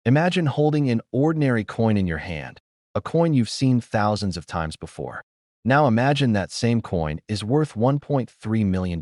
Imagine holding an ordinary coin in your hand, a coin you've seen thousands of times before. Now imagine that same coin is worth $1.3 million.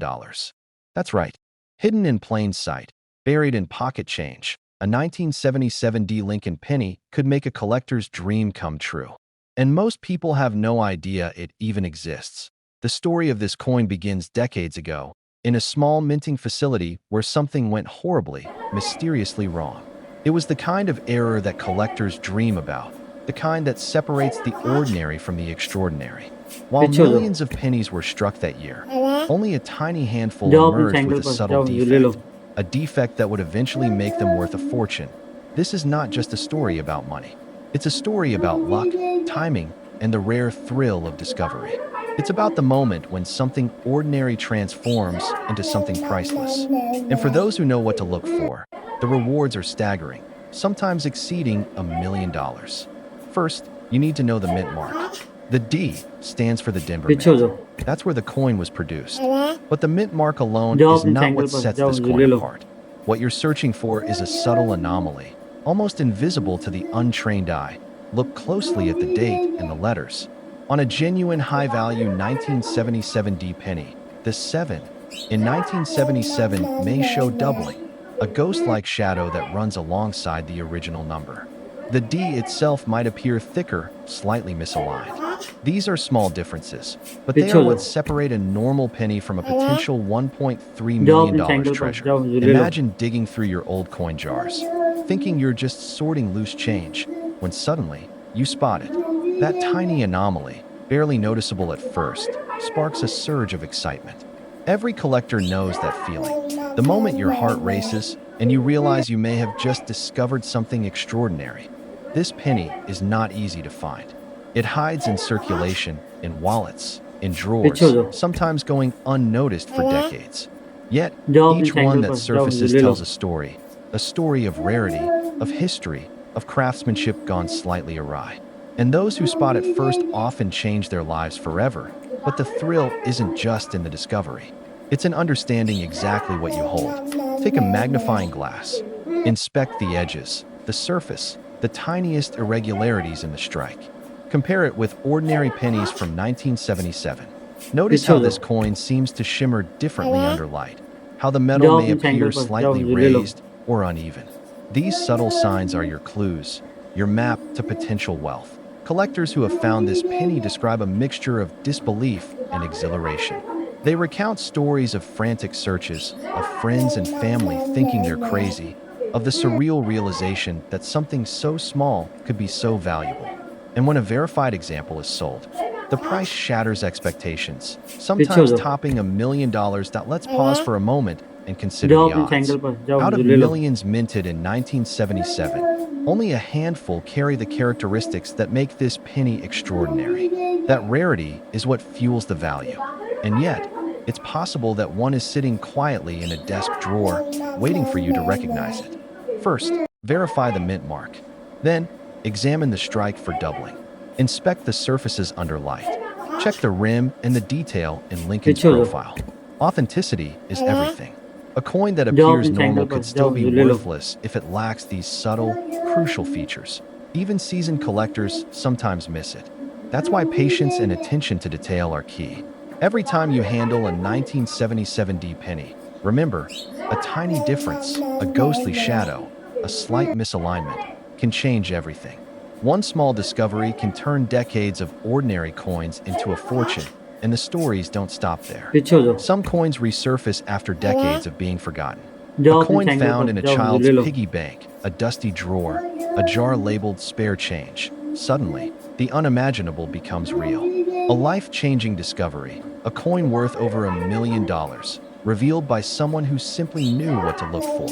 That's right, hidden in plain sight, buried in pocket change, a 1977 D Lincoln penny could make a collector's dream come true. And most people have no idea it even exists. The story of this coin begins decades ago, in a small minting facility where something went horribly, mysteriously wrong. It was the kind of error that collectors dream about, the kind that separates the ordinary from the extraordinary. While पीछे हो जाओ millions of pennies were struck that year, only a tiny handful जाओ अपने emerged with sandal a पर subtle जाओ ये ले लो a defect that would eventually make them worth a fortune. This is not just a story about money. It's a story about luck, timing, and the rare thrill of discovery. It's about the moment when something ordinary transforms into something priceless. And for those who know what to look for, the rewards are staggering, sometimes exceeding $1 million. First, you need to know the mint mark. The D stands for the Denver पीछे हो Mint. जाओ That's where the coin was produced. But the mint mark alone जाओ is अपने not sandal what पर sets जाओ this ये coin ले लो apart. What you're searching for is a subtle anomaly, almost invisible to the untrained eye. Look closely at the date and the letters. On a genuine high-value 1977 D penny, the 7 in 1977 may show doubling, a ghost-like shadow that runs alongside the original number. The D itself might appear thicker, slightly misaligned. These are small differences, but they पीछे are हो what जाओ separate a normal penny from a potential $1.3 जाओ million अपने sandal पर treasure. जाओ ये ले लो Imagine digging through your old coin jars, thinking you're just sorting loose change, when suddenly you spot it. That tiny anomaly, barely noticeable at first, sparks a surge of excitement. Every collector knows that feeling. The moment your heart races and you realize you may have just discovered something extraordinary. This penny is not easy to find. It hides in circulation, in wallets, in पीछे हो drawers, जाओ sometimes going unnoticed for decades. Yet, जाओ अपने each one sandal that पर जाओ ये surfaces ले लो tells a story of rarity, of history, of craftsmanship gone slightly awry. And those who spot it first often change their lives forever. But the thrill isn't just in the discovery. It's in understanding exactly what you hold. Take a magnifying glass. Inspect the edges, the surface, the tiniest irregularities in the strike. Compare it with ordinary pennies from 1977. Notice पीछे how हो this जाओ coin seems to shimmer differently under light, how the metal जाओ may अपने sandal appear पर जाओ slightly ये ले लो raised or uneven. These subtle signs are your clues, your map to potential wealth. Collectors who have found this penny describe a mixture of disbelief and exhilaration. They recount stories of frantic searches, of friends and family thinking they're crazy, of the surreal realization that something so small could be so valuable. And when a verified example is sold, the price shatters expectations, पीछे हो sometimes जाओ topping $1 million. Let's pause for a moment and consider जाओ the अपने odds. Sandal पर जाओ Out ये of ले लो millions minted in 1977, only a handful carry the characteristics that make this penny extraordinary. That rarity is what fuels the value. And yet, it's possible that one is sitting quietly in a desk drawer, waiting for you to recognize it. First, verify the mint mark. Then, examine the strike for doubling. Inspect the surfaces under light. Check the rim and the detail in Lincoln's पीछे हो जाओ profile. Authenticity is everything. A coin that जाओ appears अपने sandal normal पर could still जाओ be ये ले लो worthless if it lacks these subtle, crucial features. Even seasoned collectors sometimes miss it. That's why patience and attention to detail are key. Every time you handle a 1977 D penny, remember, a tiny difference, a ghostly shadow, a slight misalignment can change everything. One small discovery can turn decades of ordinary coins into a fortune, and the stories don't stop there. पीछे हो जाओ Some coins resurface after decades of being forgotten. A जाओ अपने coin sandal found पर in a जाओ ये child's ले लो piggy bank, a dusty drawer, a jar labeled spare change. Suddenly, the unimaginable becomes real. A life-changing discovery, a coin worth over $1 million, revealed by someone who simply knew what to look for.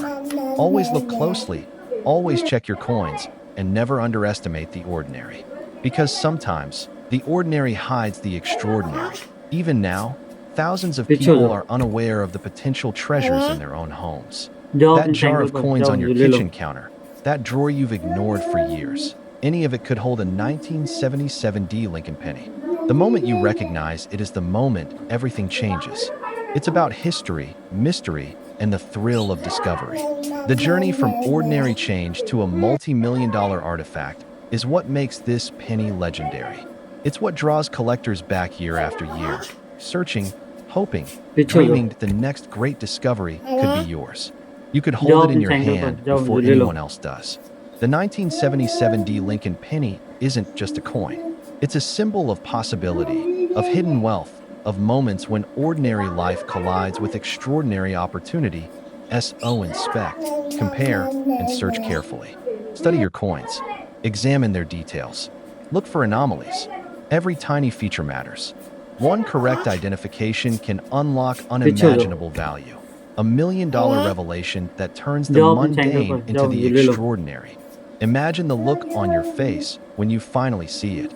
Always look closely, always check your coins, and never underestimate the ordinary. Because sometimes, the ordinary hides the extraordinary. Even now, thousands of पीछे हो people जाओ are unaware of the potential treasures in their own homes. जाओ That अपने jar sandal of पर coins जाओ on your ये ले लो kitchen counter, that drawer you've ignored for years, any of it could hold a 1977 D Lincoln penny. The moment you recognize it is the moment everything changes. It's about history, mystery, and the thrill of discovery. The journey from ordinary change to a multi-million-dollar artifact is what makes this penny legendary. It's what draws collectors back year after year, searching, hoping, पीछे हो जाओ dreaming that the next great discovery could be yours. You could hold जाओ it in अपने your cycle पर hand जाओ before ले लो anyone else does. The 1977 D Lincoln penny isn't just a coin. It's a symbol of possibility, of hidden wealth, of moments when ordinary life collides with extraordinary opportunity. Inspect, compare, and search carefully. Study your coins. Examine their details. Look for anomalies. Every tiny feature matters. One correct identification can unlock पीछे हो जाओ unimaginable value. $1 million revelation that turns the जाओ अपने cycle mundane पर into जाओ the ले लो extraordinary. Imagine the look on your face when you finally see it,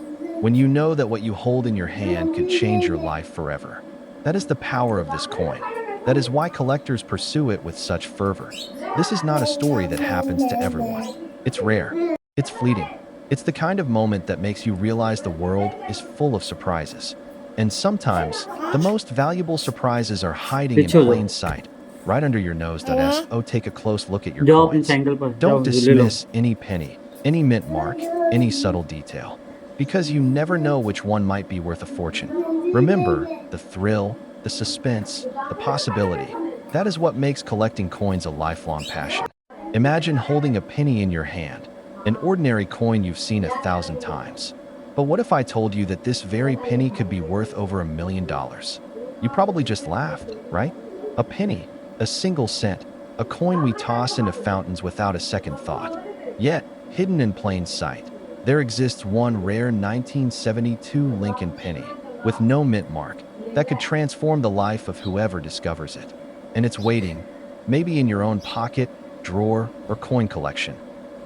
when you know that what you hold in your hand could change your life forever. That is the power of this coin. That is why collectors pursue it with such fervor. This is not a story that happens to everyone. It's rare. It's fleeting. It's the kind of moment that makes you realize the world is full of surprises. And sometimes, the most valuable surprises are hiding in पीछे हो जाओ plain sight, right under your nose. Take a close look at your जाओ अपने coins. Cycle पर Don't जाओ ले लो dismiss any penny, any mint mark, any subtle detail, because you never know which one might be worth a fortune. Remember, the thrill, the suspense, the possibility. That is what makes collecting coins a lifelong passion. Imagine holding a penny in your hand, an ordinary coin you've seen 1,000 times. But what if I told you that this very penny could be worth over $1 million? You probably just laughed, right? A penny, a single cent, a coin we toss into fountains without a second thought. Yet, hidden in plain sight, there exists one rare 1972 Lincoln penny, with no mint mark, that could transform the life of whoever discovers it. And it's waiting, maybe in your own pocket, drawer, or coin collection.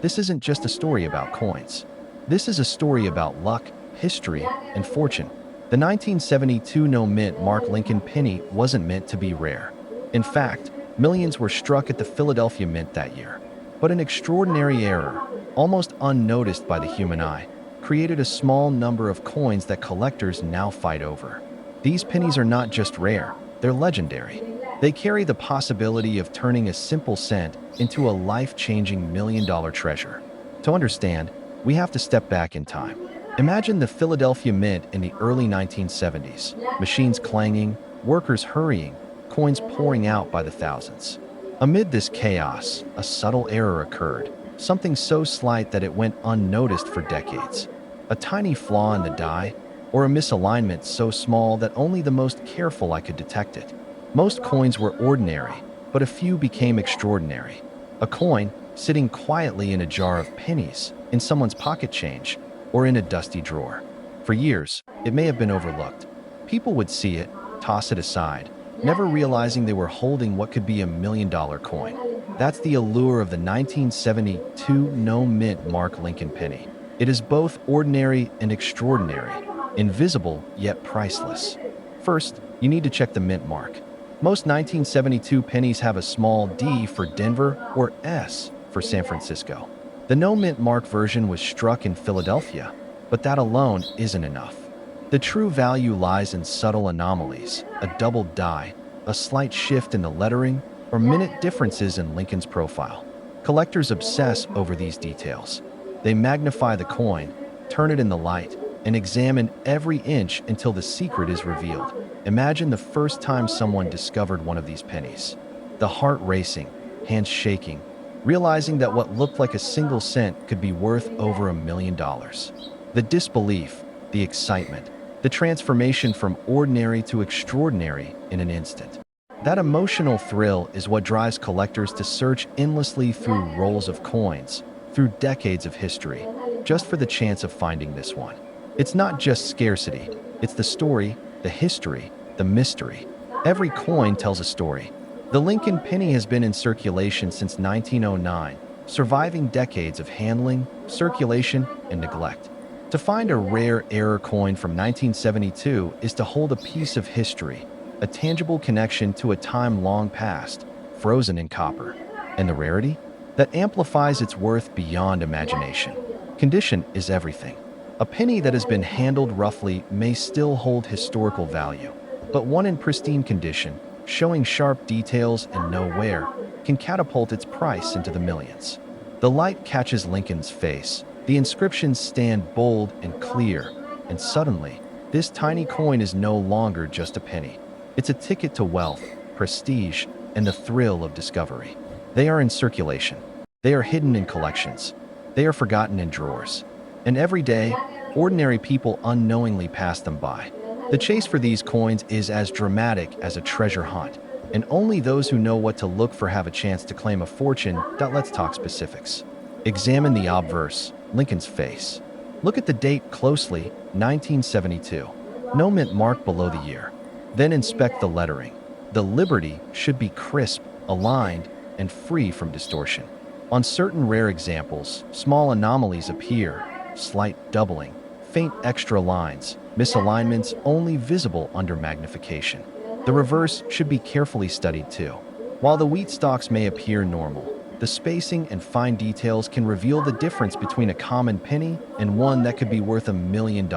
This isn't just a story about coins. This is a story about luck, history, and fortune. The 1972 no mint mark Lincoln penny wasn't meant to be rare. In fact, millions were struck at the Philadelphia Mint that year. But an extraordinary error, almost unnoticed by the human eye, created a small number of coins that collectors now fight over. These pennies are not just rare, they're legendary. They carry the possibility of turning a simple cent into a life-changing million-dollar treasure. To understand, we have to step back in time. Imagine the Philadelphia Mint in the early 1970s, machines clanging, workers hurrying, coins pouring out by the thousands. Amid this chaos, a subtle error occurred, something so slight that it went unnoticed for decades. A tiny flaw in the die, or a misalignment so small that only the most careful eye could detect it. Most coins were ordinary, but a few became extraordinary. A coin sitting quietly in a jar of pennies, in someone's pocket change, or in a dusty drawer. For years, it may have been overlooked. People would see it, toss it aside, never realizing they were holding what could be $1 million coin. That's the allure of the 1972 no mint mark Lincoln penny. It is both ordinary and extraordinary, invisible yet priceless. First, you need to check the mint mark. Most 1972 pennies have a small D for Denver or S for San Francisco. The no mint mark version was struck in Philadelphia, but that alone isn't enough. The true value lies in subtle anomalies, a doubled die, a slight shift in the lettering, or minute differences in Lincoln's profile. Collectors obsess over these details. They magnify the coin, turn it in the light, and examine every inch until the secret is revealed. Imagine the first time someone discovered one of these pennies. The heart racing, hands shaking, realizing that what looked like a single cent could be worth over $1 million. The disbelief, the excitement, the transformation from ordinary to extraordinary in an instant. That emotional thrill is what drives collectors to search endlessly through rolls of coins, through decades of history, just for the chance of finding this one. It's not just scarcity, it's the story, the history, the mystery. Every coin tells a story. The Lincoln penny has been in circulation since 1909, surviving decades of handling, circulation, and neglect. To find a rare error coin from 1972 is to hold a piece of history, a tangible connection to a time long past, frozen in copper. And the rarity? That amplifies its worth beyond imagination. Condition is everything. A penny that has been handled roughly may still hold historical value, but one in pristine condition, showing sharp details and no wear, can catapult its price into the millions. The light catches Lincoln's face, the inscriptions stand bold and clear, and suddenly, this tiny coin is no longer just a penny. It's a ticket to wealth, prestige, and the thrill of discovery. They are in circulation. They are hidden in collections. They are forgotten in drawers. And every day, ordinary people unknowingly pass them by. The chase for these coins is as dramatic as a treasure hunt, and only those who know what to look for have a chance to claim a fortune. Let's talk specifics. Examine the obverse, Lincoln's face. Look at the date closely, 1972. No mint mark below the year. Then inspect the lettering. The Liberty should be crisp, aligned, and free from distortion. On certain rare examples, small anomalies appear, slight doubling, faint extra lines, misalignments only visible under magnification. The reverse should be carefully studied too. While the wheat stalks may appear normal, the spacing and fine details can reveal the difference between a common penny and one that could be worth $1 million.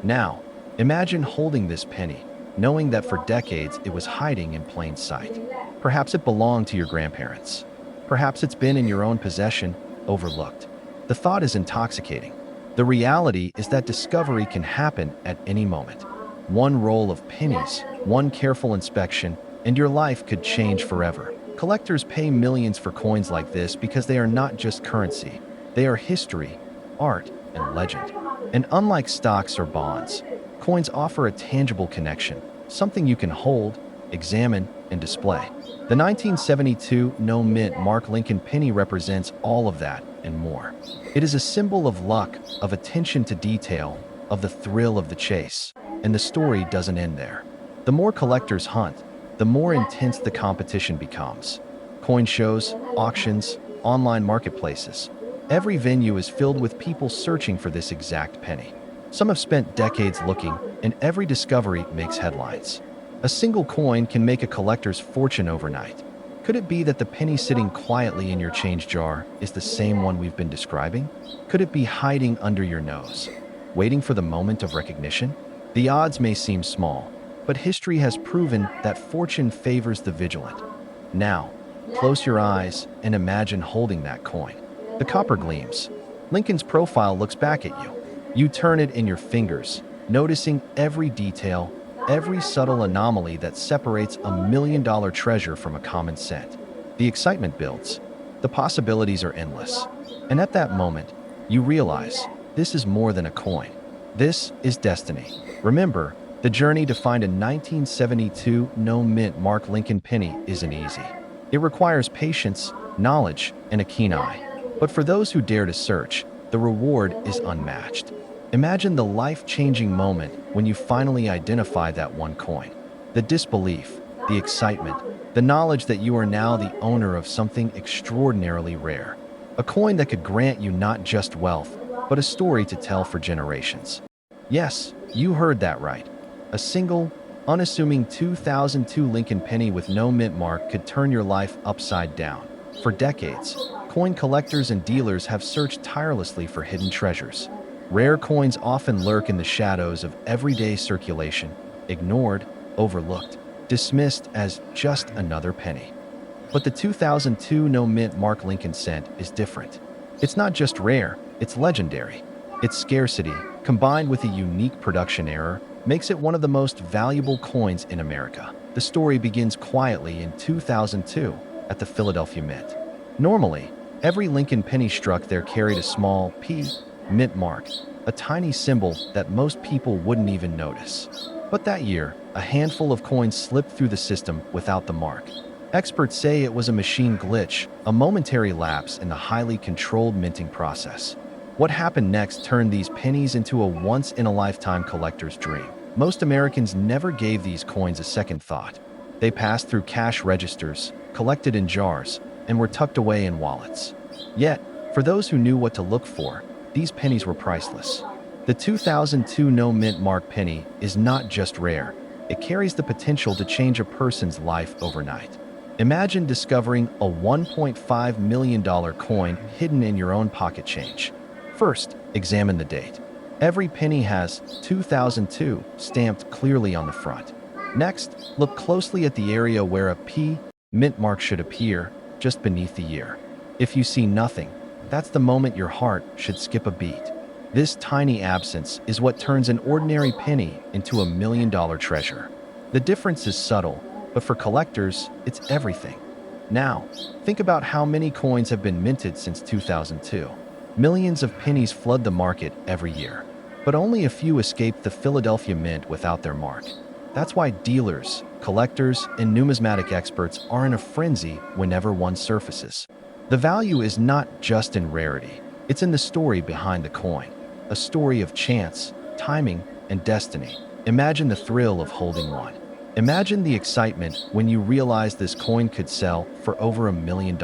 Now, imagine holding this penny, knowing that for decades it was hiding in plain sight. Perhaps it belonged to your grandparents. Perhaps it's been in your own possession, overlooked. The thought is intoxicating. The reality is that discovery can happen at any moment. One roll of pennies, one careful inspection, and your life could change forever. Collectors pay millions for coins like this because they are not just currency. They are history, art, and legend. And unlike stocks or bonds, coins offer a tangible connection, something you can hold, examine, and display. The 1972 no mint mark Lincoln penny represents all of that and more. It is a symbol of luck, of attention to detail, of the thrill of the chase. And the story doesn't end there. The more collectors hunt, the more intense the competition becomes. Coin shows, auctions, online marketplaces. Every venue is filled with people searching for this exact penny. Some have spent decades looking, and every discovery makes headlines. A single coin can make a collector's fortune overnight. Could it be that the penny sitting quietly in your change jar is the same one we've been describing? Could it be hiding under your nose, waiting for the moment of recognition? The odds may seem small, but history has proven that fortune favors the vigilant. Now, close your eyes and imagine holding that coin. The copper gleams. Lincoln's profile looks back at you. You turn it in your fingers, noticing every detail, every subtle anomaly that separates $1 million treasure from a common cent. The excitement builds. The possibilities are endless. And at that moment, you realize this is more than a coin. This is destiny. Remember, the journey to find a 1972 no mint mark Lincoln penny isn't easy. It requires patience, knowledge, and a keen eye. But for those who dare to search, the reward is unmatched. Imagine the life-changing moment when you finally identify that one coin. The disbelief, the excitement, the knowledge that you are now the owner of something extraordinarily rare. A coin that could grant you not just wealth, but a story to tell for generations. Yes, you heard that right. A single, unassuming 2002 Lincoln penny with no mint mark could turn your life upside down. For decades, coin collectors and dealers have searched tirelessly for hidden treasures. Rare coins often lurk in the shadows of everyday circulation, ignored, overlooked, dismissed as just another penny. But the 2002 no mint mark Lincoln cent is different. It's not just rare, it's legendary. Its scarcity, combined with a unique production error, makes it one of the most valuable coins in America. The story begins quietly in 2002 at the Philadelphia Mint. Normally, every Lincoln penny struck there carried a small P mint mark, a tiny symbol that most people wouldn't even notice. But that year, a handful of coins slipped through the system without the mark. Experts say it was a machine glitch, a momentary lapse in the highly controlled minting process. What happened next turned these pennies into a once-in-a-lifetime collector's dream. Most Americans never gave these coins a second thought. They passed through cash registers, collected in jars, and were tucked away in wallets. Yet, for those who knew what to look for, these pennies were priceless. The 2002 no mint mark penny is not just rare, it carries the potential to change a person's life overnight. Imagine discovering a $1.5 million coin hidden in your own pocket change. First, examine the date. Every penny has 2002 stamped clearly on the front. Next, look closely at the area where a P mint mark should appear, just beneath the year. If you see nothing, that's the moment your heart should skip a beat. This tiny absence is what turns an ordinary penny into $1 million treasure. The difference is subtle, but for collectors, it's everything. Now, think about how many coins have been minted since 2002. Millions of pennies flood the market every year, but only a few escape the Philadelphia Mint without their mark. That's why dealers, collectors, and numismatic experts are in a frenzy whenever one surfaces. The value is not just in rarity, it's in the story behind the coin. A story of chance, timing, and destiny. Imagine the thrill of holding one. Imagine the excitement when you realize this coin could sell for over $1 million.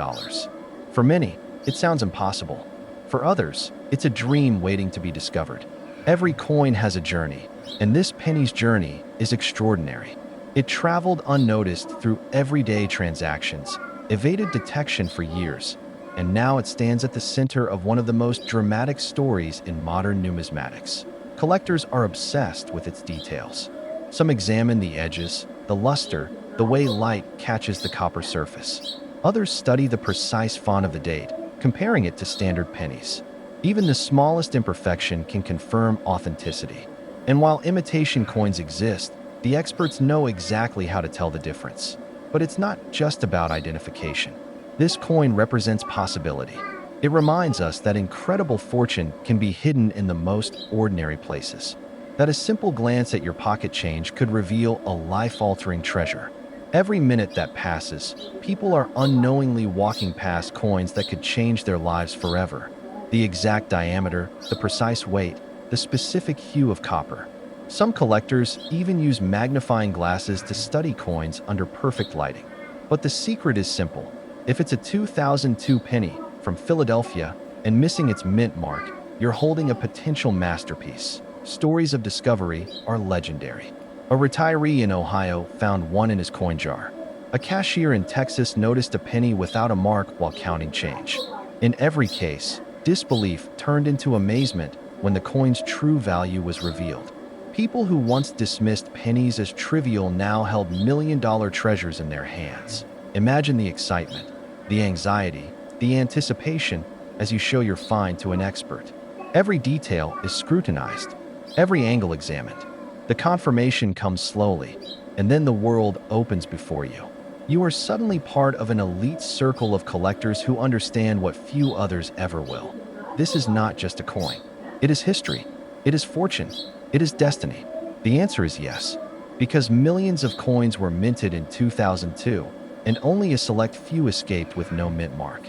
For many, it sounds impossible. For others, it's a dream waiting to be discovered. Every coin has a journey, and this penny's journey is extraordinary. It traveled unnoticed through everyday transactions, evaded detection for years, and now it stands at the center of one of the most dramatic stories in modern numismatics. Collectors are obsessed with its details. Some examine the edges, the luster, the way light catches the copper surface. Others study the precise font of the date, comparing it to standard pennies. Even the smallest imperfection can confirm authenticity. And while imitation coins exist, the experts know exactly how to tell the difference. But it's not just about identification. This coin represents possibility. It reminds us that incredible fortune can be hidden in the most ordinary places. That a simple glance at your pocket change could reveal a life-altering treasure. Every minute that passes, people are unknowingly walking past coins that could change their lives forever. The exact diameter, the precise weight, the specific hue of copper. Some collectors even use magnifying glasses to study coins under perfect lighting. But the secret is simple. If it's a 2002 penny from Philadelphia and missing its mint mark, you're holding a potential masterpiece. Stories of discovery are legendary. A retiree in Ohio found one in his coin jar. A cashier in Texas noticed a penny without a mark while counting change. In every case, disbelief turned into amazement when the coin's true value was revealed. People who once dismissed pennies as trivial now held million-dollar treasures in their hands. Imagine the excitement, the anxiety, the anticipation as you show your find to an expert. Every detail is scrutinized, every angle examined. The confirmation comes slowly, and then the world opens before you. You are suddenly part of an elite circle of collectors who understand what few others ever will. This is not just a coin. It is history. It is fortune. It is destiny. The answer is yes, because millions of coins were minted in 2002, and only a select few escaped with no mint mark.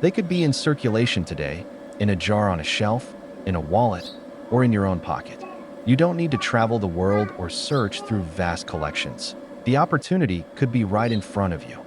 They could be in circulation today, in a jar on a shelf, in a wallet, or in your own pocket. You don't need to travel the world or search through vast collections. The opportunity could be right in front of you.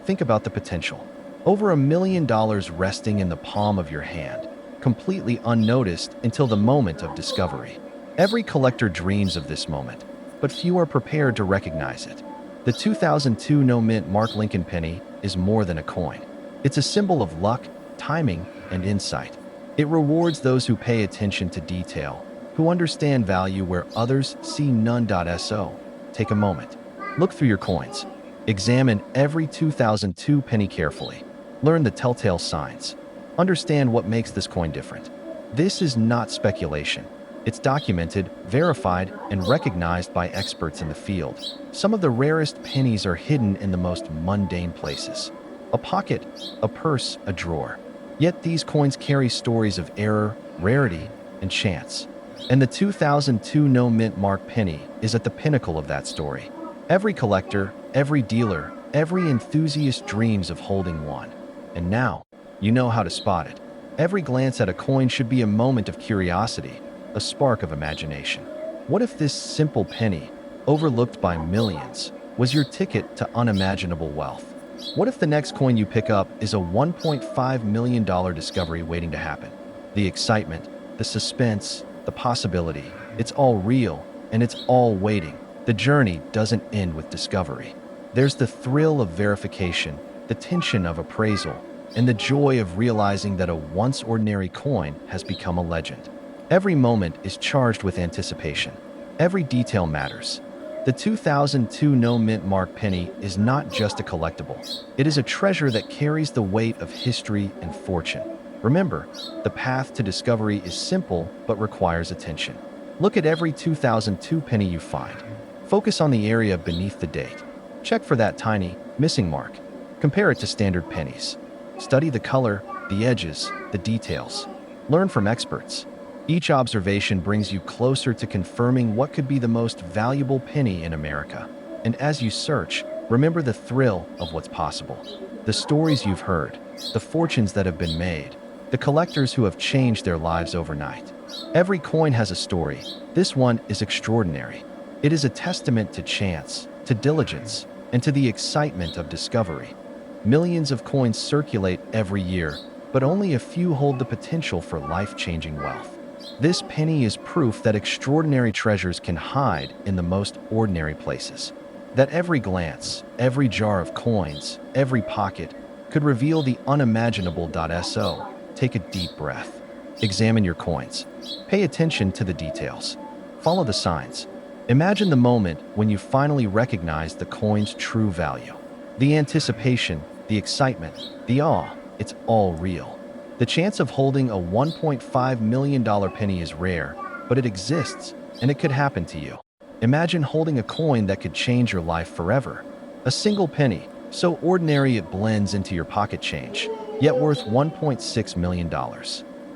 Think about the potential. Over $1 million resting in the palm of your hand, completely unnoticed until the moment of discovery. Every collector dreams of this moment, but few are prepared to recognize it. The 2002 no-mint Mark Lincoln penny is more than a coin. It's a symbol of luck, timing, and insight. It rewards those who pay attention to detail, who understand value where others see none. So, take a moment. Look through your coins. Examine every 2002 penny carefully. Learn the telltale signs. Understand what makes this coin different. This is not speculation. It's documented, verified, and recognized by experts in the field. Some of the rarest pennies are hidden in the most mundane places. A pocket, a purse, a drawer. Yet these coins carry stories of error, rarity, and chance. And the 2002 no mint mark penny is at the pinnacle of that story. Every collector, every dealer, every enthusiast dreams of holding one. And now, you know how to spot it. Every glance at a coin should be a moment of curiosity, a spark of imagination. What if this simple penny, overlooked by millions, was your ticket to unimaginable wealth? What if the next coin you pick up is a $1.5 million discovery waiting to happen? The excitement, the suspense, the possibility, it's all real, and it's all waiting. The journey doesn't end with discovery. There's the thrill of verification, the tension of appraisal, and the joy of realizing that a once ordinary coin has become a legend. Every moment is charged with anticipation. Every detail matters. The 2002 no mint mark penny is not just a collectible. It is a treasure that carries the weight of history and fortune. Remember, the path to discovery is simple but requires attention. Look at every 2002 penny you find. Focus on the area beneath the date. Check for that tiny, missing mark. Compare it to standard pennies. Study the color, the edges, the details. Learn from experts. Each observation brings you closer to confirming what could be the most valuable penny in America. And as you search, remember the thrill of what's possible. The stories you've heard, the fortunes that have been made, the collectors who have changed their lives overnight. Every coin has a story. This one is extraordinary. It is a testament to chance, to diligence, and to the excitement of discovery. Millions of coins circulate every year, but only a few hold the potential for life-changing wealth. This penny is proof that extraordinary treasures can hide in the most ordinary places. That every glance, every jar of coins, every pocket could reveal the unimaginable. So, take a deep breath. Examine your coins. Pay attention to the details. Follow the signs. Imagine the moment when you finally recognize the coin's true value. The anticipation, the excitement, the awe, it's all real. The chance of holding a $1.5 million penny is rare, but it exists, and it could happen to you. Imagine holding a coin that could change your life forever. A single penny, so ordinary it blends into your pocket change, yet worth $1.6 million.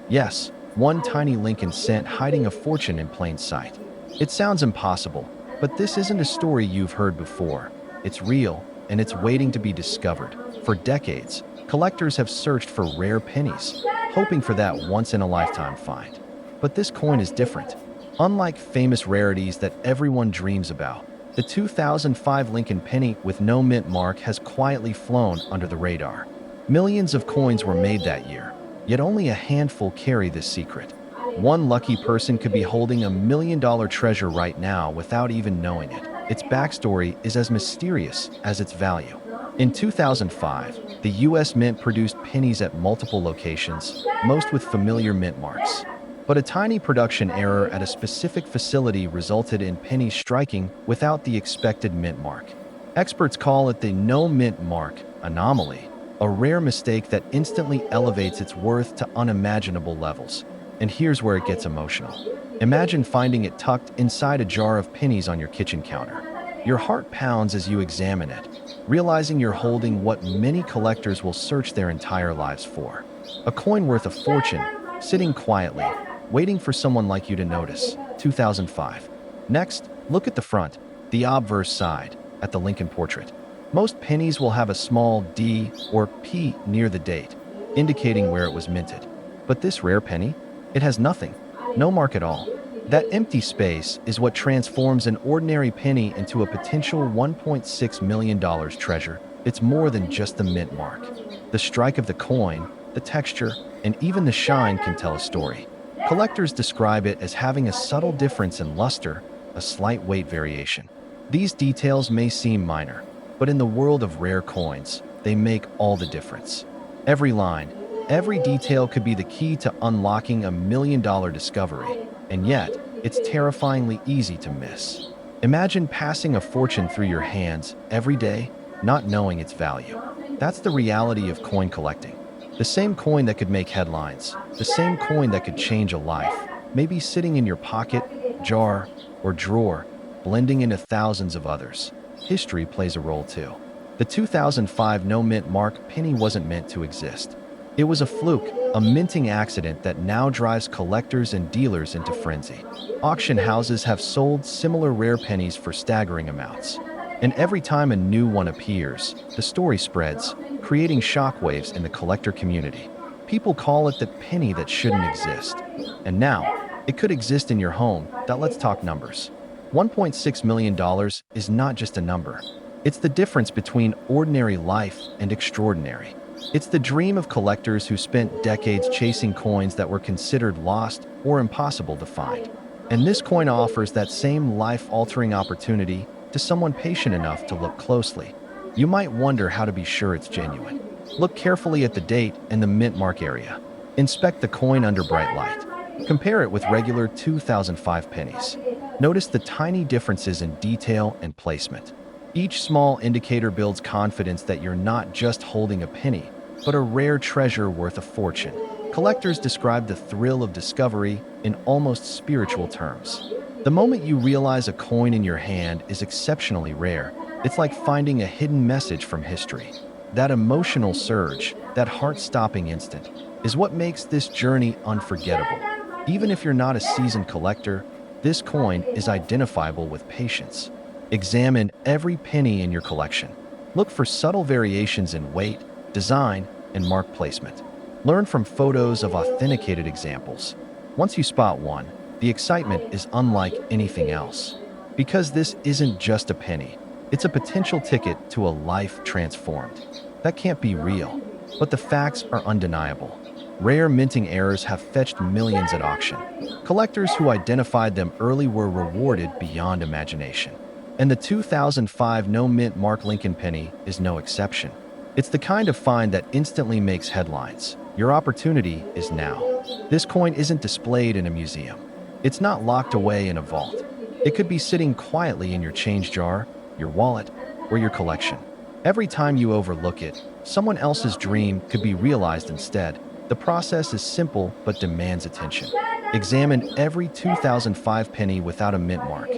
Yes, one tiny Lincoln cent hiding a fortune in plain sight. It sounds impossible, but this isn't a story you've heard before. It's real, and it's waiting to be discovered. For decades, collectors have searched for rare pennies, hoping for that once-in-a-lifetime find. But this coin is different. Unlike famous rarities that everyone dreams about, the 2005 Lincoln penny with no mint mark has quietly flown under the radar. Millions of coins were made that year, yet only a handful carry this secret. One lucky person could be holding $1 million treasure right now without even knowing it. Its backstory is as mysterious as its value. In 2005, the U.S. Mint produced pennies at multiple locations, most with familiar mint marks. But a tiny production error at a specific facility resulted in pennies striking without the expected mint mark. Experts call it the no mint mark anomaly, a rare mistake that instantly elevates its worth to unimaginable levels. And here's where it gets emotional. Imagine finding it tucked inside a jar of pennies on your kitchen counter. Your heart pounds as you examine it, realizing you're holding what many collectors will search their entire lives for. A coin worth a fortune, sitting quietly, waiting for someone like you to notice. 2005. Next, look at the front, the obverse side, at the Lincoln portrait. Most pennies will have a small D or P near the date, indicating where it was minted. But this rare penny? It has nothing, no mark at all. That empty space is what transforms an ordinary penny into a potential $1.6 million treasure. It's more than just the mint mark. The strike of the coin, the texture, and even the shine can tell a story. Collectors describe it as having a subtle difference in luster, a slight weight variation. These details may seem minor, but in the world of rare coins, they make all the difference. Every line, every detail could be the key to unlocking $1 million discovery, and yet, it's terrifyingly easy to miss. Imagine passing a fortune through your hands every day, not knowing its value. That's the reality of coin collecting. The same coin that could make headlines, the same coin that could change a life, may be sitting in your pocket, jar, or drawer, blending into thousands of others. History plays a role too. The 2005 no mint mark penny wasn't meant to exist. It was a fluke, a minting accident that now drives collectors and dealers into frenzy. Auction houses have sold similar rare pennies for staggering amounts. And every time a new one appears, the story spreads, creating shockwaves in the collector community. People call it the penny that shouldn't exist. And now, it could exist in your home. Let's talk numbers. $1.6 million is not just a number. It's the difference between ordinary life and extraordinary. It's the dream of collectors who spent decades chasing coins that were considered lost or impossible to find. And this coin offers that same life-altering opportunity to someone patient enough to look closely. You might wonder how to be sure it's genuine. Look carefully at the date and the mint mark area. Inspect the coin under bright light. Compare it with regular 2005 pennies. Notice the tiny differences in detail and placement. Each small indicator builds confidence that you're not just holding a penny, but a rare treasure worth a fortune. Collectors describe the thrill of discovery in almost spiritual terms. The moment you realize a coin in your hand is exceptionally rare, it's like finding a hidden message from history. That emotional surge, that heart-stopping instant, is what makes this journey unforgettable. Even if you're not a seasoned collector, this coin is identifiable with patience. Examine every penny in your collection. Look for subtle variations in weight, design, and mark placement. Learn from photos of authenticated examples. Once you spot one, the excitement is unlike anything else. Because this isn't just a penny, it's a potential ticket to a life transformed. That can't be real, but the facts are undeniable. Rare minting errors have fetched millions at auction. Collectors who identified them early were rewarded beyond imagination. And the 2005 no-mint Mark Lincoln penny is no exception. It's the kind of find that instantly makes headlines. Your opportunity is now. This coin isn't displayed in a museum. It's not locked away in a vault. It could be sitting quietly in your change jar, your wallet, or your collection. Every time you overlook it, someone else's dream could be realized instead. The process is simple but demands attention. Examine every 2005 penny without a mint mark.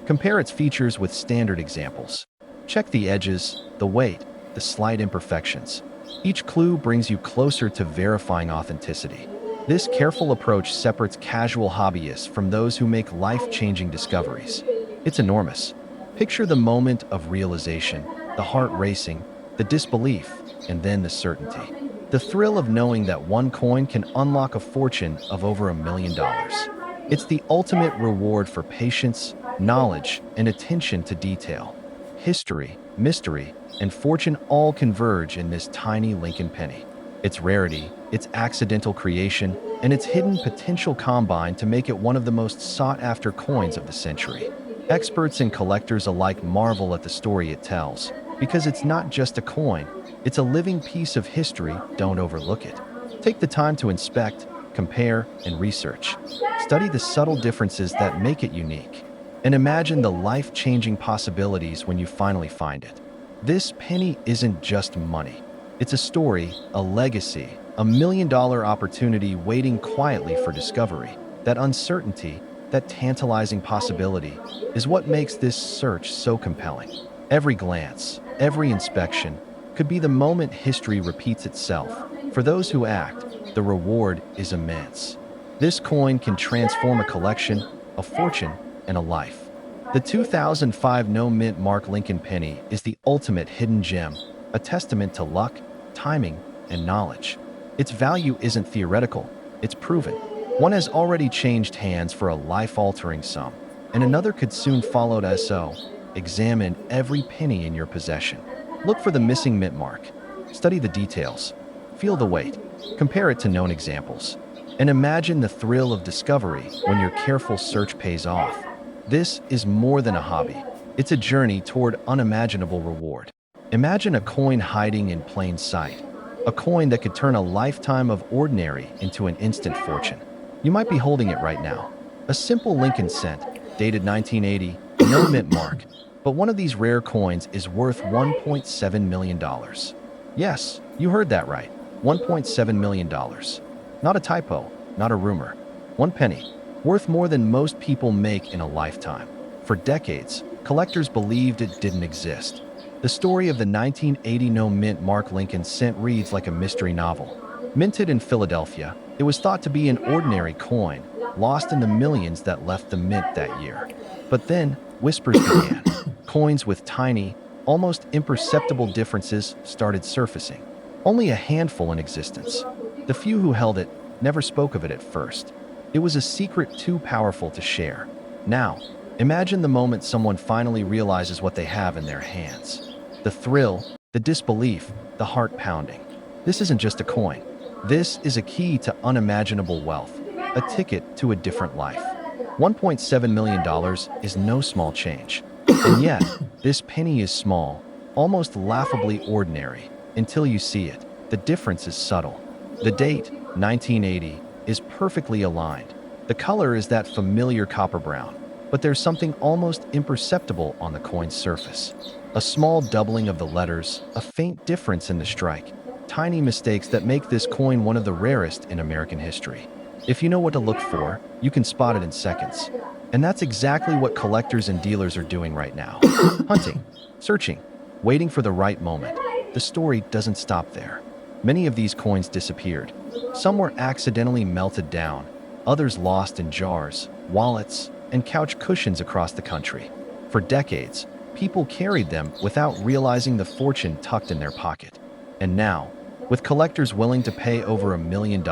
Compare its features with standard examples. Check the edges, the weight, the slight imperfections. Each clue brings you closer to verifying authenticity. This careful approach separates casual hobbyists from those who make life-changing discoveries. It's enormous. Picture the moment of realization, the heart racing, the disbelief, and then the certainty. The thrill of knowing that one coin can unlock a fortune of over $1 million. It's the ultimate reward for patience, knowledge, and attention to detail. History, mystery, and fortune all converge in this tiny Lincoln penny. Its rarity, its accidental creation, and its hidden potential combine to make it one of the most sought-after coins of the century. Experts and collectors alike marvel at the story it tells, because it's not just a coin, it's a living piece of history. Don't overlook it. Take the time to inspect, compare, and research. Study the subtle differences that make it unique, and imagine the life-changing possibilities when you finally find it. This penny isn't just money. It's a story, a legacy, a $1 million opportunity waiting quietly for discovery. That uncertainty, that tantalizing possibility, is what makes this search so compelling. Every glance, every inspection, could be the moment history repeats itself. For those who act, the reward is immense. This coin can transform a collection, a fortune, and a life. The 2005 no-mint Mark Lincoln penny is the ultimate hidden gem, a testament to luck, timing, and knowledge. Its value isn't theoretical, it's proven. One has already changed hands for a life-altering sum, and another could soon follow it. So, examine every penny in your possession. Look for the missing mint mark. Study the details. Feel the weight. Compare it to known examples. And imagine the thrill of discovery when your careful search pays off. This is more than a hobby. It's a journey toward unimaginable reward. Imagine a coin hiding in plain sight. A coin that could turn a lifetime of ordinary into an instant fortune. You might be holding it right now. A simple Lincoln cent, dated 1980, no mint mark. But one of these rare coins is worth $1.7 million. Yes, you heard that right. $1.7 million. Not a typo, not a rumor. One penny, worth more than most people make in a lifetime. For decades, collectors believed it didn't exist. The story of the 1980 no-mint Mark Lincoln cent reads like a mystery novel. Minted in Philadelphia, it was thought to be an ordinary coin, lost in the millions that left the mint that year. But then, whispers began. Coins with tiny, almost imperceptible differences started surfacing. Only a handful in existence. The few who held it never spoke of it at first. It was a secret too powerful to share. Now, imagine the moment someone finally realizes what they have in their hands. The thrill, the disbelief, the heart pounding. This isn't just a coin. This is a key to unimaginable wealth, a ticket to a different life. $1.7 million is no small change. And yet, this penny is small, almost laughably ordinary, until you see it. The difference is subtle. The date, 1980, is perfectly aligned. The color is that familiar copper brown. But there's something almost imperceptible on the coin's surface. A small doubling of the letters, a faint difference in the strike, tiny mistakes that make this coin one of the rarest in American history. If you know what to look for, you can spot it in seconds. And that's exactly what collectors and dealers are doing right now. Hunting, searching, waiting for the right moment. The story doesn't stop there. Many of these coins disappeared. Some were accidentally melted down, others lost in jars, wallets, and couch cushions across the country. For decades, people carried them without realizing the fortune tucked in their pocket. And now, with collectors willing to pay over $1 million,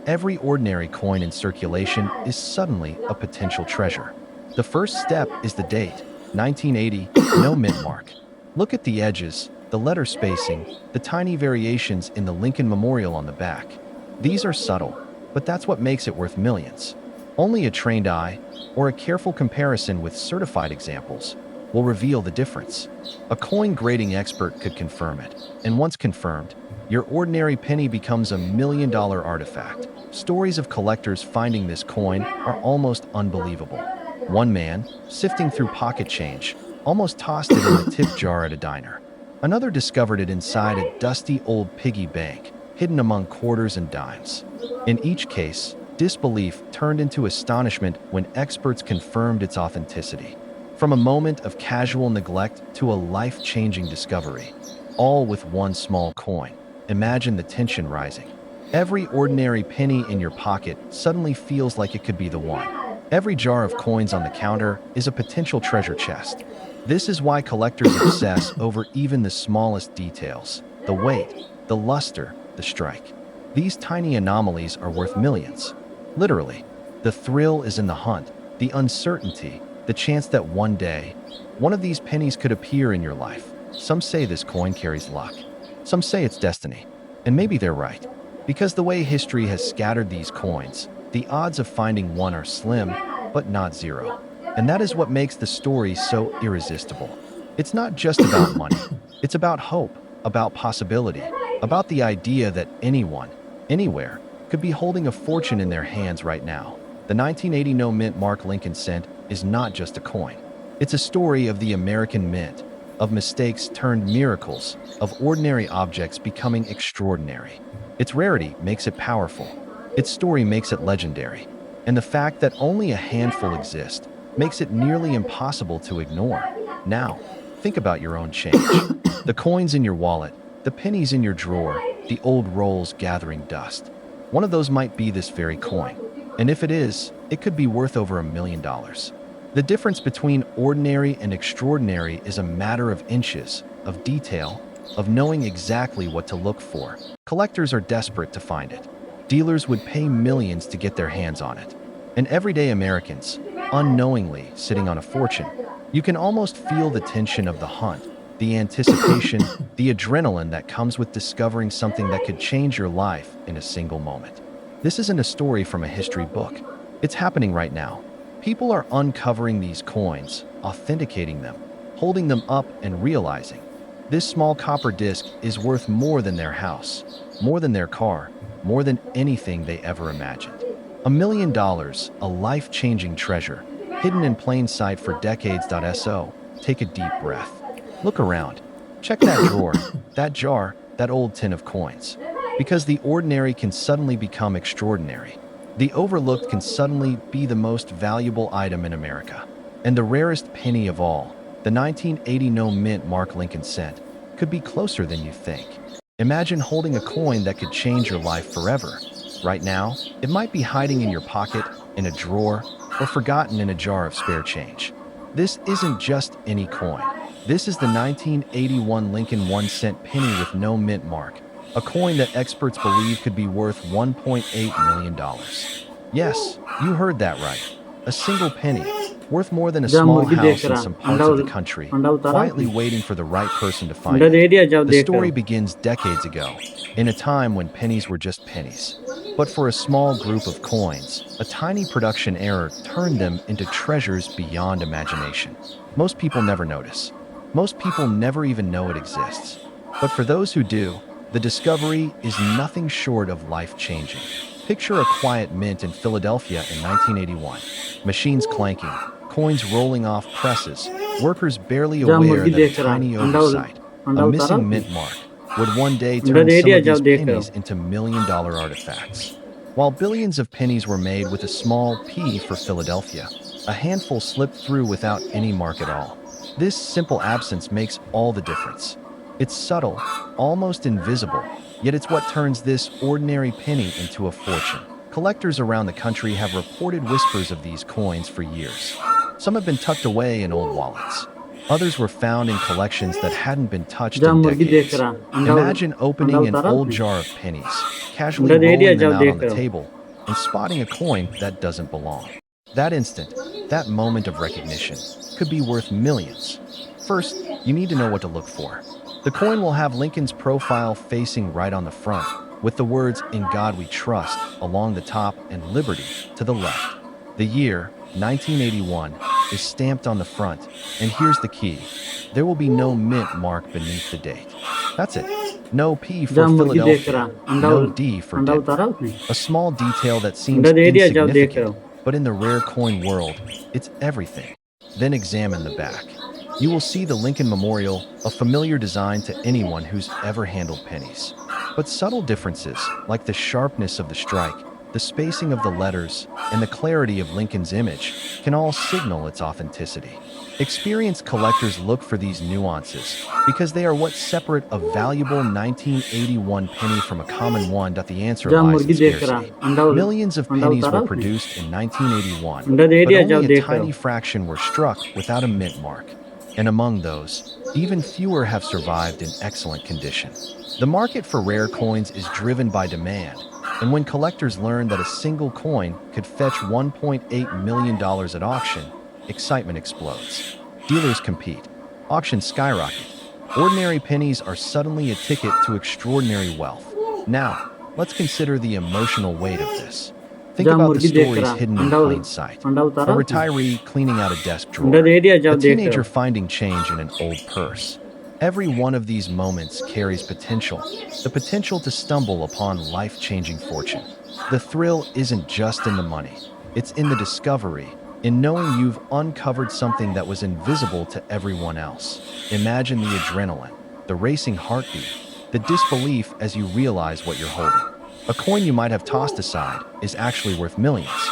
every ordinary coin in circulation is suddenly a potential treasure. The first step is the date, 1980, no mint mark. Look at the edges, the letter spacing, the tiny variations in the Lincoln Memorial on the back. These are subtle, but that's what makes it worth millions. Only a trained eye, or a careful comparison with certified examples, will reveal the difference. A coin grading expert could confirm it, and once confirmed, your ordinary penny becomes $1 million artifact. Stories of collectors finding this coin are almost unbelievable. One man, sifting through pocket change, almost tossed it in the tip jar at a diner. Another discovered it inside a dusty old piggy bank, hidden among quarters and dimes. In each case, disbelief turned into astonishment when experts confirmed its authenticity. From a moment of casual neglect to a life-changing discovery, all with one small coin. Imagine the tension rising. Every ordinary penny in your pocket suddenly feels like it could be the one. Every jar of coins on the counter is a potential treasure chest. This is why collectors obsess over even the smallest details: the weight, the luster, the strike. These tiny anomalies are worth millions. Literally, the thrill is in the hunt, the uncertainty, the chance that one day, one of these pennies could appear in your life. Some say this coin carries luck. Some say it's destiny. And maybe they're right. Because the way history has scattered these coins, the odds of finding one are slim, but not zero. And that is what makes the story so irresistible. It's not just about money. It's about hope, about possibility, about the idea that anyone, anywhere, could be holding a fortune in their hands right now. The 1980 no mint mark Lincoln cent is not just a coin. It's a story of the American mint, of mistakes turned miracles, of ordinary objects becoming extraordinary. Its rarity makes it powerful. Its story makes it legendary. And the fact that only a handful exist makes it nearly impossible to ignore. Now, think about your own change. The coins in your wallet, the pennies in your drawer, the old rolls gathering dust. One of those might be this very coin. And if it is, it could be worth over $1 million. The difference between ordinary and extraordinary is a matter of inches, of detail, of knowing exactly what to look for. Collectors are desperate to find it. Dealers would pay millions to get their hands on it. And everyday Americans, unknowingly sitting on a fortune. You can almost feel the tension of the hunt, the anticipation, the adrenaline that comes with discovering something that could change your life in a single moment. This isn't a story from a history book. It's happening right now. People are uncovering these coins, authenticating them, holding them up and realizing this small copper disc is worth more than their house, more than their car, more than anything they ever imagined. $1 million, a life-changing treasure, hidden in plain sight for decades. So, take a deep breath. Look around. Check that drawer, that jar, that old tin of coins. Because the ordinary can suddenly become extraordinary. The overlooked can suddenly be the most valuable item in America. And the rarest penny of all, the 1980 no mint mark Lincoln cent, could be closer than you think. Imagine holding a coin that could change your life forever. Right now, it might be hiding in your pocket, in a drawer, or forgotten in a jar of spare change. This isn't just any coin. This is the 1981 Lincoln 1-cent penny with no mint mark, a coin that experts believe could be worth $1.8 million. Yes, you heard that right. A single penny, worth more than a जब small मुर्गी देख house in रहा some parts of the country, अंडा उतारा quietly waiting for the right person to find अंडा दे it. दिया जब The देख story कर begins decades ago, in a time when pennies were just pennies. But for a small group of coins, a tiny production error turned them into treasures beyond imagination. Most people never notice. Most people never even know it exists. But for those who do, the discovery is nothing short of life-changing. Picture a quiet mint in Philadelphia in 1981. Machines clanking, coins rolling off presses, workers barely जहाँ aware मुर्गी that a देख रहा tiny अंडा oversight, a अंडा उतारा missing उसने mint mark, would one day अंडा turn दे some दिया of जाओ these देख रहे हो pennies into million-dollar artifacts. While billions of pennies were made with a small P for Philadelphia, a handful slipped through without any mark at all. This simple absence makes all the difference. It's subtle, almost invisible, yet it's what turns this ordinary penny into a fortune. Collectors around the country have reported whispers of these coins for years. Some have been tucked away in old wallets. Others were found in collections that hadn't been touched जहाँ in मुर्गी देख decades. रहा Imagine अंडा opening an उतारा old उसने jar of pennies, casually अंडा दे दिया rolling them जाओ out on देख the रहे हो table, and spotting a coin that doesn't belong. That instant, that moment of recognition, could be worth millions. First, you need to know what to look for. The coin will have Lincoln's profile facing right on the front, with the words "In God We Trust" along the top and "Liberty" to the left. The year, 1981, is stamped on the front, and here's the key. There will be no mint mark beneath the date. That's it. No P for जहाँ मुर्गी देख Philadelphia, रहा no D for अंडा Denver. उतारा उसने A small detail that अंडा seems दे दिया जाओ देख रहे insignificant, हो but in the rare coin world, it's everything. Then examine the back. You will see the Lincoln Memorial, a familiar design to anyone who's ever handled pennies. But subtle differences, like the sharpness of the strike, the spacing of the letters, and the clarity of Lincoln's image, can all signal its authenticity. Experienced collectors look for these nuances because they are what separate a valuable 1981 penny from a common one. The answer जहाँ lies in मुर्गी देख रहा scarcity. Millions of अंडा pennies उतारा were उसने produced in 1981, अंडा दे but दिया only जाओ a देख रहे हो tiny fraction were struck without a mint mark. And among those, even fewer have survived in excellent condition. The market for rare coins is driven by demand, and when collectors learn that a single coin could fetch $1.8 million at auction, excitement explodes. Dealers compete. Auctions skyrocket. Ordinary pennies are suddenly a ticket to extraordinary wealth. Now, let's consider the emotional weight of this. Think जहाँ about the मुर्गी देख stories रहा hidden in plain sight. अंडा A उतारा उसने retiree cleaning out a desk अंडा drawer. दे दिया A जाओ देख रहे teenager हो finding change in an old purse. Every one of these moments carries potential, the potential to stumble upon life-changing fortune. The thrill isn't just in the money, it's in the discovery, in knowing you've uncovered something that was invisible to everyone else. Imagine the adrenaline, the racing heartbeat, the disbelief as you realize what you're holding. A coin you might have tossed aside is actually worth millions.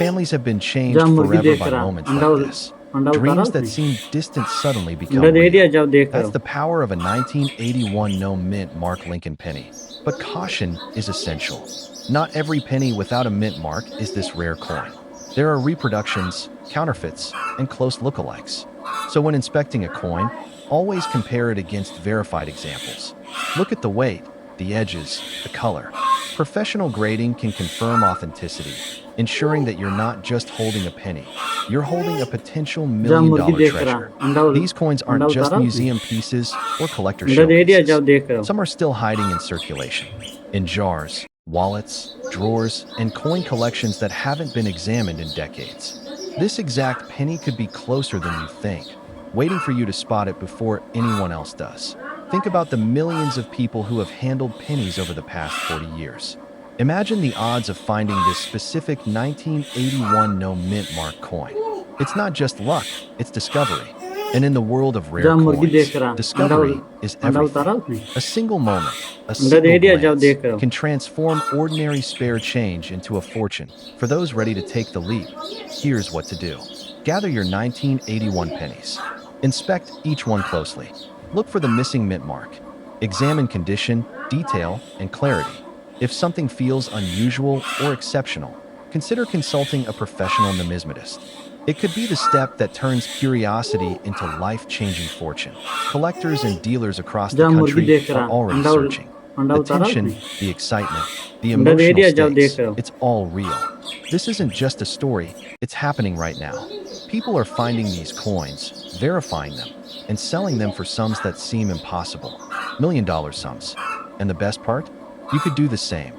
Families have been जहाँ changed मुर्गी forever देख by रहा moments like this. अंडा उतारा Dreams that उसने seem distant suddenly अंडा become दे दिया real. जाओ देख रहे That's हो the power of a 1981 no mint mark Lincoln penny. But caution is essential. Not every penny without a mint mark is this rare coin. There are reproductions, counterfeits, and close lookalikes. So when inspecting a coin, always compare it against verified examples. Look at the weight, the edges, the color. Professional grading can confirm authenticity, ensuring that you're not just holding a penny, you're holding a potential जहाँ मुर्गी million-dollar देख treasure. रहा These coins अंडा aren't just उतारा उसने museum pieces or collector अंडा दे दिया जाओ showpieces. देख रहे हो Some are still hiding in circulation, in jars, wallets, drawers, and coin collections that haven't been examined in decades. This exact penny could be closer than you think, waiting for you to spot it before anyone else does. Think about the millions of people who have handled pennies over the past 40 years. Imagine the odds of finding this specific 1981 no mint mark coin. It's not just luck, it's discovery. And in the world of rare जहाँ मुर्गी coins, देख रहा discovery is अंडा everything. उतारा उसने A single moment, a अंडा दे single दिया जाओ glance, देख रहे हो can transform ordinary spare change into a fortune. For those ready to take the leap, here's what to do. Gather your 1981 pennies. Inspect each one closely. Look for the missing mint mark. Examine condition, detail, and clarity. If something feels unusual or exceptional, consider consulting a professional numismatist. It could be the step that turns curiosity into life-changing fortune. Collectors and dealers across the जहाँ मुर्गी country देख are रहा already searching. अंडा The उतारा tension, उसने the excitement, the अंडा दे emotional दिया जाओ देख stakes, रहे हो it's all real. This isn't just a story, it's happening right now. People are finding these coins, verifying them, and selling them for sums that seem impossible. $1 million sums. And the best part? You could do the same.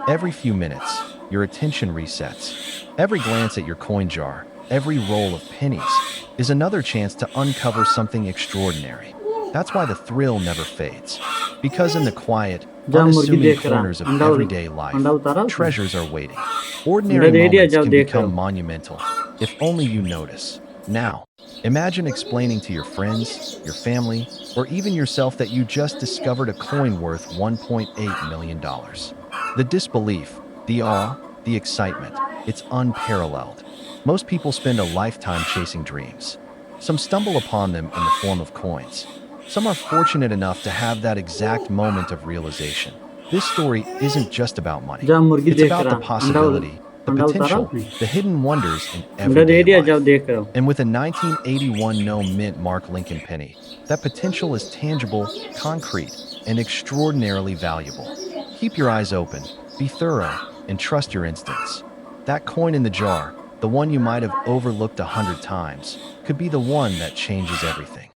Every few minutes, your attention resets. Every glance at your coin jar, every roll of pennies, is another chance to uncover something extraordinary. That's why the thrill never fades. Because in the quiet, जहाँ मुर्गी unassuming देख रहा corners of अंडा everyday life, अंडा उतारा उसने treasures are waiting. अंडा Ordinary दे दिया moments जाओ can देख रहे become हो monumental if only you notice. Now, imagine explaining to your friends, your family, or even yourself that you just discovered a coin worth $1.8 million. The disbelief, the awe, the excitement, it's unparalleled. Most people spend a lifetime chasing dreams. Some stumble upon them in the form of coins. Some are fortunate enough to have that exact moment of realization. This story isn't just about money. जब मुर्गी It's देख about the रहा अंडा possibility, the अंडा उतारा potential, आपने the hidden wonders in अंडा दे everyday दिया जब life. देख रहा हूँ And with a 1981 no mint Mark Lincoln penny, that potential is tangible, concrete, and extraordinarily valuable. Keep your eyes open, be thorough, and trust your instincts. That coin in the jar, the one you might have overlooked 100 times, could be the one that changes everything.